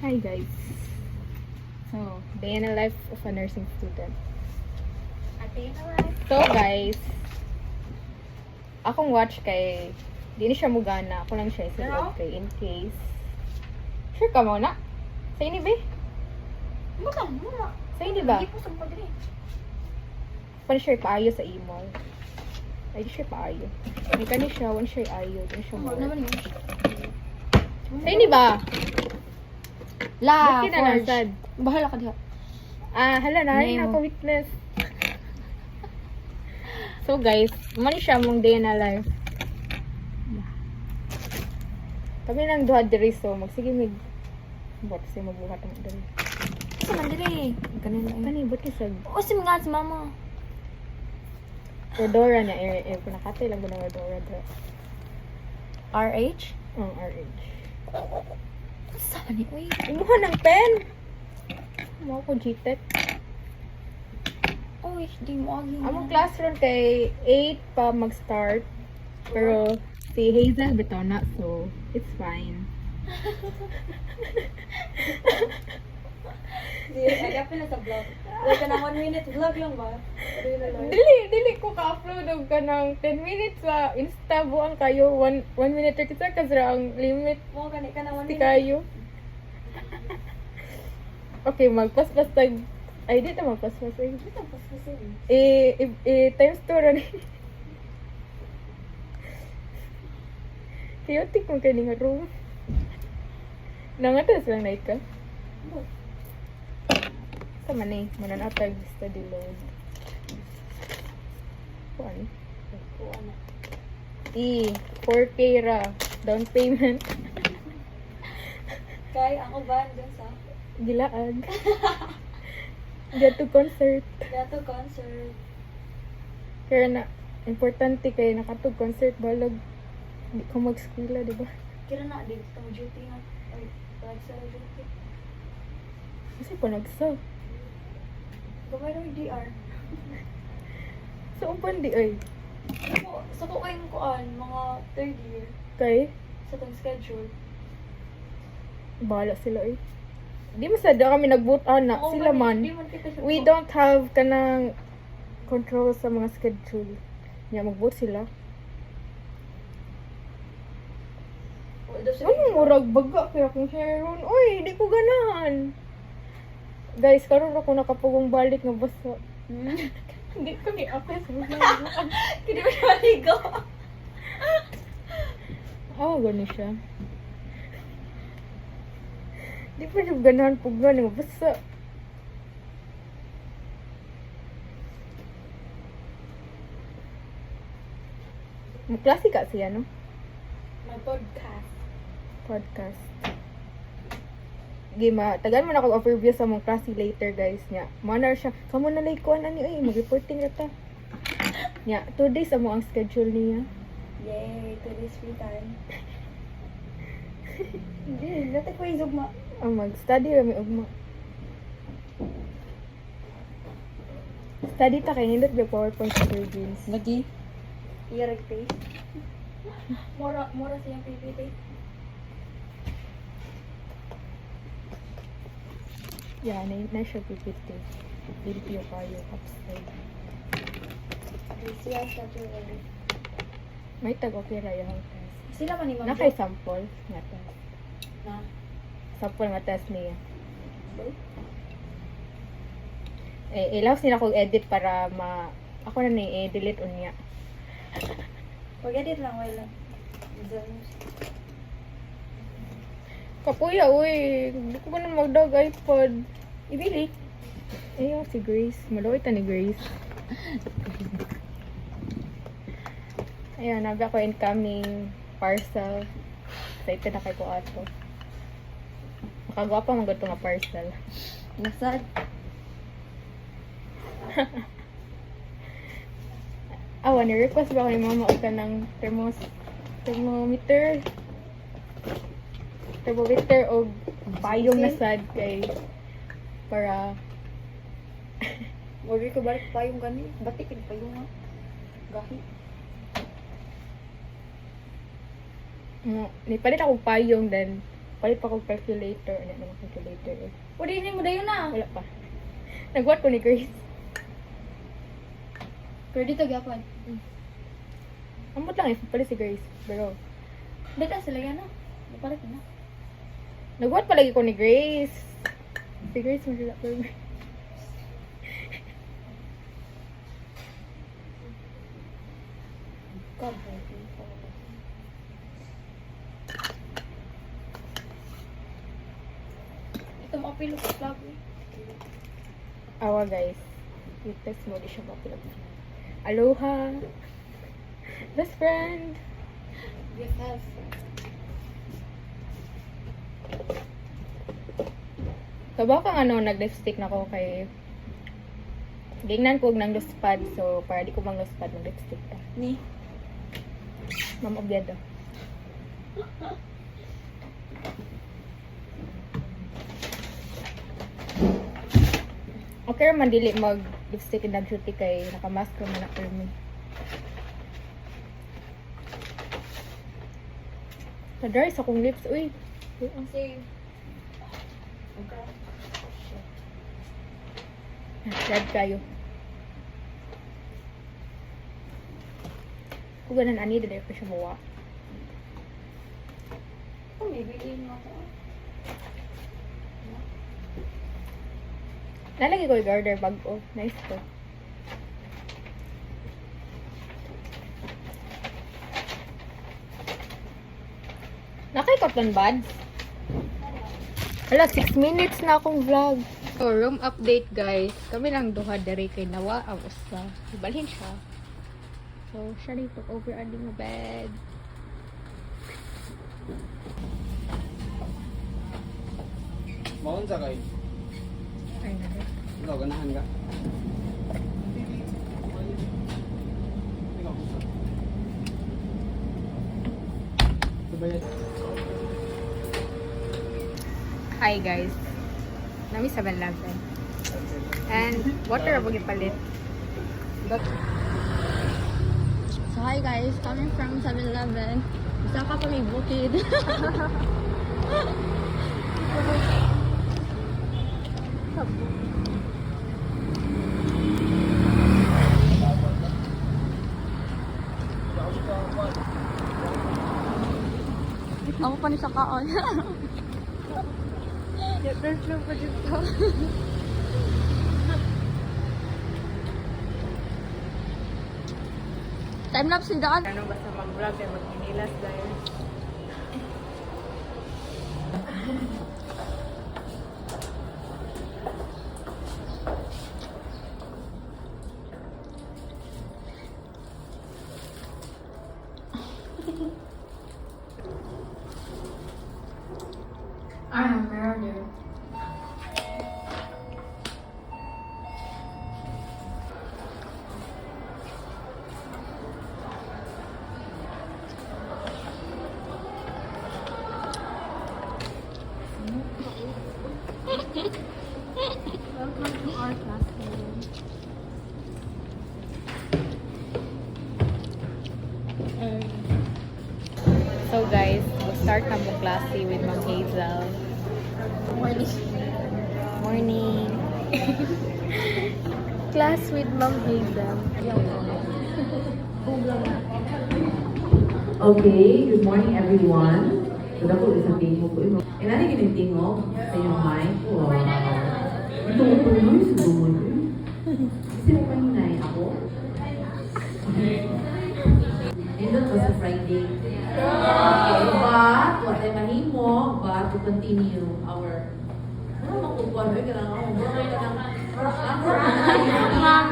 Hi guys. So, day in the life of a nursing student. So guys, akong watch kay di ni siya mugana. Ako lang siya isulod kay in case. Sure ka mo na? Sa ini ba? Muna. Sa ini ba? Hindi po sa pagdiri. Pan siya paayo sa email. Ay di siya paayo. May kani siya, one siya ayo, din siya mo. Naman yun. Sa ini ba? La, Ba't kinanasad? Bahala ka diha. Ah, hala na, Name. na ako witness. So guys, mani siya mong day na life. Kami nang duha diri so magsige mig bot si magbuhat ang diri. Sa man diri. Ganun lang. Kani bot kisag O si mga si mama. Rodora niya pinakatay lang ko ng Rodora dra. RH? Ang RH. Sa man ni uy. Imuha ng pen. Mo ko GTEC. Uy, di mo agi. Among classroom kay 8 pa mag-start. Pero si Hazel bitaw na so it's fine. Agapin na sa vlog. Like na 1 minute vlog lang ba? Dili ko ka-upload og kanang 10 minutes sa Insta buang kayo 1 minute 30 seconds ra ang limit Mo gani ka na 1 ti minute. kayo. Okay, magpaspas tag ay dito magpaspas ay. Ito pas kasi. Times 2 ra ni. Chaotic mo kani nga room. Nangatas lang na ka. Sa manay, manan atag study load. Kuan. Kuha na. 4K ra down payment. Kay ako ba dun sa Gilaag. Get to concert. Gato concert. Kaya na, importante kay nakatog concert balag. Hindi ko mag-skwela, di ba? Kira na di tong duty na. Ay, like sa duty. Kasi pa nagsa. Gamay na yung DR. Sa umpan di ay. Sa ko kayong kuan, mga third year, Kay, sa tong schedule. bahala sila ay. Di masada kami nagbutan na. Sila man. We don't have kanang control sa mga schedule. Nga magbut sila. Anong murag baga kaya kung Sharon? Uy, di ko ganahan. Guys, karon ako nakapugong balik nga basa. Hindi ko ni ako sa mga. Hindi mo siya maligo. Gano'n siya. Di pa siya ganahan pugan nga basa. Magklase ka siya, no? My podcast. Podcast. Gima, tagan mo na ako overview sa mong klase later, guys. Nya, manar siya. Kamo na like kuan ani ay mag-reporting na ta. Nya, 2 days amo ang schedule niya. Yay, today's free time. Hindi, dati ko yung zugma. Ang mag-study ra mi ugma. Study ta kay nindot ba PowerPoint sa Virgins. Lagi? Iyarag face. Mura siyang PPT. Yeah, na siya PPT. Video kayo upside. Siya siya tuloy. May tag okay ra yung test. Sila man ni Ma'am Na kay sample nga test. Na. Sample nga test niya. Ilaw sila kong edit para ako na ni delete unya. Pag-edit lang, wala. Kapuya, uy. Hindi ko na magdag iPod. Ibili. Ayaw si Grace. Maluwi ta ni Grace. Ayan, naga ko incoming parcel. Excited na kay ko ato. Makagwapa man gito nga parcel. Nasad. Ni-request ba ako ni mama o ka ng thermometer o payong na sad kay para Order ko balik pa yung gani. Batik pa yung gahi. nipalit ako payong then Palit pa kong calculator. Ano naman calculator eh. O, di mo dayon na. Wala pa. Nagwat ko ni Grace. Pero dito gyapon. Amot lang eh. Palit si Grace. Pero, Dito sila yan na. Palit na. nagwat pa lagi ko ni Grace. Si Grace masila ko. Ito makapilo sa plug eh. Awa guys. I-test mo di siya mapilag. Aloha. Best friend. Yes. Taba kang ano, nag-lipstick na ko kay... Gingnan ko og nang luspad. So, para di ko mang luspad, mag-lipstick ka. Ni. Ma'am Obiedo. Okay man dili mag-lipstick and nag-shooty kay nakamask ko man ako me. Na-dry sa akong lips. Uy. Kasi, Dead kayo. Kung ganun ani, dili ko siya mawa. kung may bilhin mo ako. Lalagay ko yung garter bag ko. Nice to. Nakay cotton buds. Wala, 6 minutes na akong vlog. So, room update guys. Kami lang duha dere kay Nawa ang usa. Ibalhin siya. So, siya rin took over adding a bed. Maun sa kay. Ay, nare. Ikaw ganahan ka. Subayat. Hi guys. Nami 7-Eleven. And water abog ipalit. So hi guys, coming from 7-Eleven. Isa ka pa may bukid. Ako pa ni sa kaon. There's no pa dito. Time lapse ni daan. Ano basta mag-vlog ay mag-inilas dahil. Ano, meron yun. Welcome to our classroom. So guys, we'll start na mo klase with Ma'am Hazel. Morning. Morning. Class with Ma'am Hazel. Okay, good morning everyone. So ako isang tingog ko. Eh, nari tingog sa iyong mic. Wow. Ito ko pa naman sa buwan ko. Kasi mo pahinay ako. Nindot pa sa Friday. Okay, but, what ay mahimo, but to continue our ano makukuha mo? Kailangan ako. Ma'am.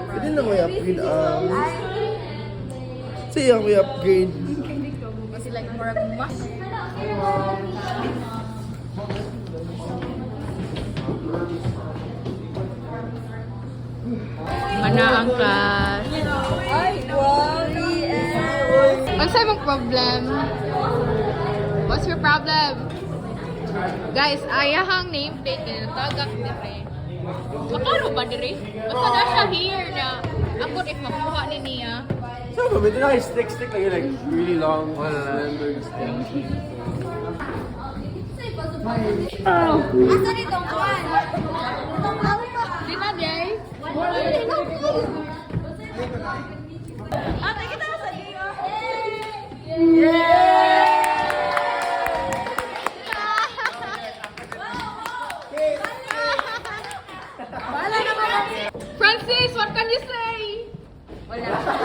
Pwede na may upgrade Siya may upgrade. Kasi like more of mas. Mana ang class? Ay, wow! Ano sa'yo mong problem? What's your problem? Guys, ayahang nameplate na natagak dire. Makaro ba dire? Basta na siya here na. Ako if makuha ni niya. So, ito na stick lagi like really long. Remember stick. Asa nitong kuwan? Di na, Jay? Ate, kita sa iyo. Francis, what can you say? Wala.